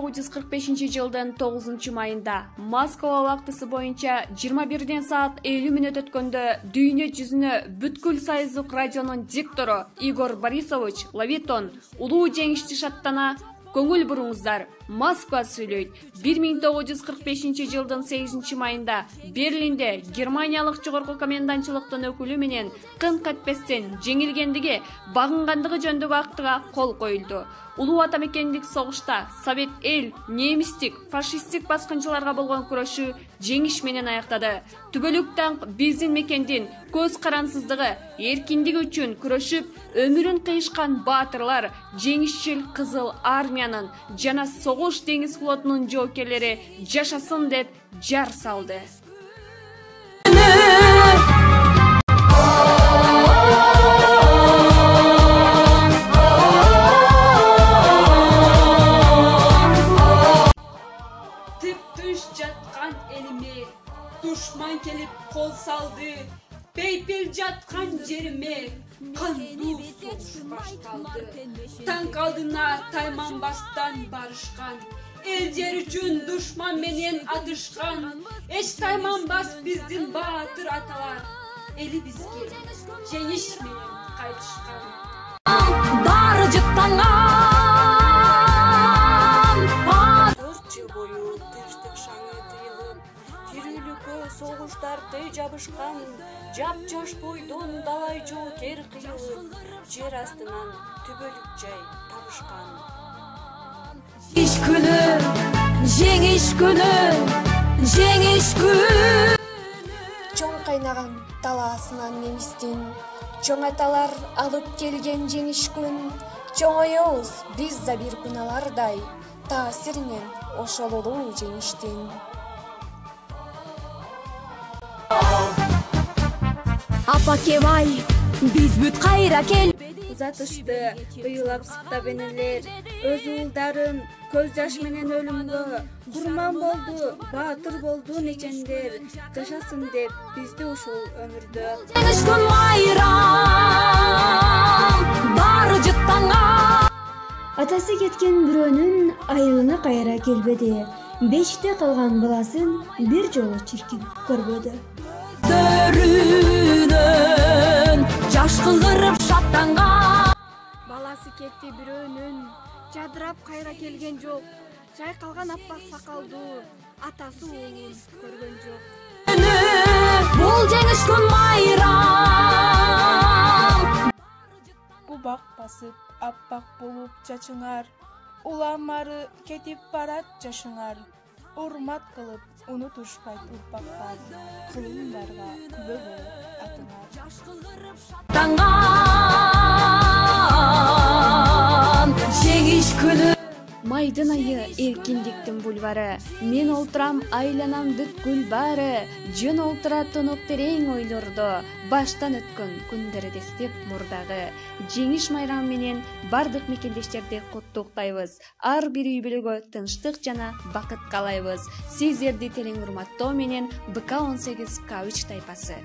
1945 жылдын 9 майында Москва убактысы боюнча 21 saat 50 мүнөт өткөндө дүйнө жүзүнө бүткүл Союздук радионун диктору Игорь Борисович Лавитон улуу жеңишти шаттана көңүл буруңуздар. Москва сүйлөйт. 1945 жылдын 8 майында Берлинде Германиялык жогорку комендантчылыктын өкүлү менен кынк этпестен жеңилгендиги, багынгандыгы жөнүндөгү актыга кол коюлду. Улуу атамекендик согушта Совет эл немистик, фашисттик баскынчыларга болгон күрөшү жеңиш менен аяктады. Түбөлүк даңк биздин мекендин көз карансыздыгы, эркиндиги үчүн күрөшүп, өмүрүн кыйышкан баатырлар жеңишчил Кызыл армиянын жана согуш деңиз флотунун жоокерлери жашасын деп жар салды. Жаткан элиме душман келип кол салды, бейпил жаткан жериме кандуу согуш башталды. Танк алдына тайманбастан барышкан, эл жер үчүн душман менен атышкан, эч тайманбас биздин баатыр аталар, элибизге жеңиш менен кайтышкан. Баары жыттанган 4 жыл бою тынчтык шаңы тыйылып, тирүүлүккө согуштарды жабышкан, жап-жаш бойдон далай жол тер кыйылып, жер астынан түбөлүк жай табышкан. Жеңиш күнү, жеңиш күнү, жеңиш күнү. Чоң кайнаган талаасынан немистин, чоң аталар алып келген жеңиш күн, чоңоёбуз биз да бир күн алардай, таасиринен ошол улуу жеңиштин. Апакебай, биз бүт кайра кел. Узатышты ыйлап сыктап энелер, өз уулдарын көз жаш менен өлүмгө курман болду, баатыр болду нечендер, жашасын деп бизди ушул өмүрдө. Жеңиш күн майрам, баары жыттанган. Атасы кеткен бирөөнүн айылына кайра келбеди. Бешикте калган баласын бир жолу чиркин көрбөдү. Төрүнөн жаш кылдырып шаттанган. Баласы кетти бирөөнүн, жадырап кайра келген жок. Жайкалган аппак сакалдуу атасы уулун көргөн жок. Бул жеңиш күн майрам. Убак басып аппак болуп чачыңар, уламары кетип барат жашыңар. Урмат кылып унутушпайт урпактар, кылымдарга күбө болуп атыңар. Танган жеңиш күнү. Майдын айы эркиндиктин бульвары, мен олтурам айланам бүткүл баары, жөн олтура тунук терең ойлордо, баштан өткөн күндөрдү эстеп мурдагы. Жеңиш майрамы менен бардык мекендештерди куттуктайбыз. Ар бир үй бүлөгө тынчтык жана бакыт каалайбыз. Сиздерди терең урматтоо менен БК 18 К3 тайпасы.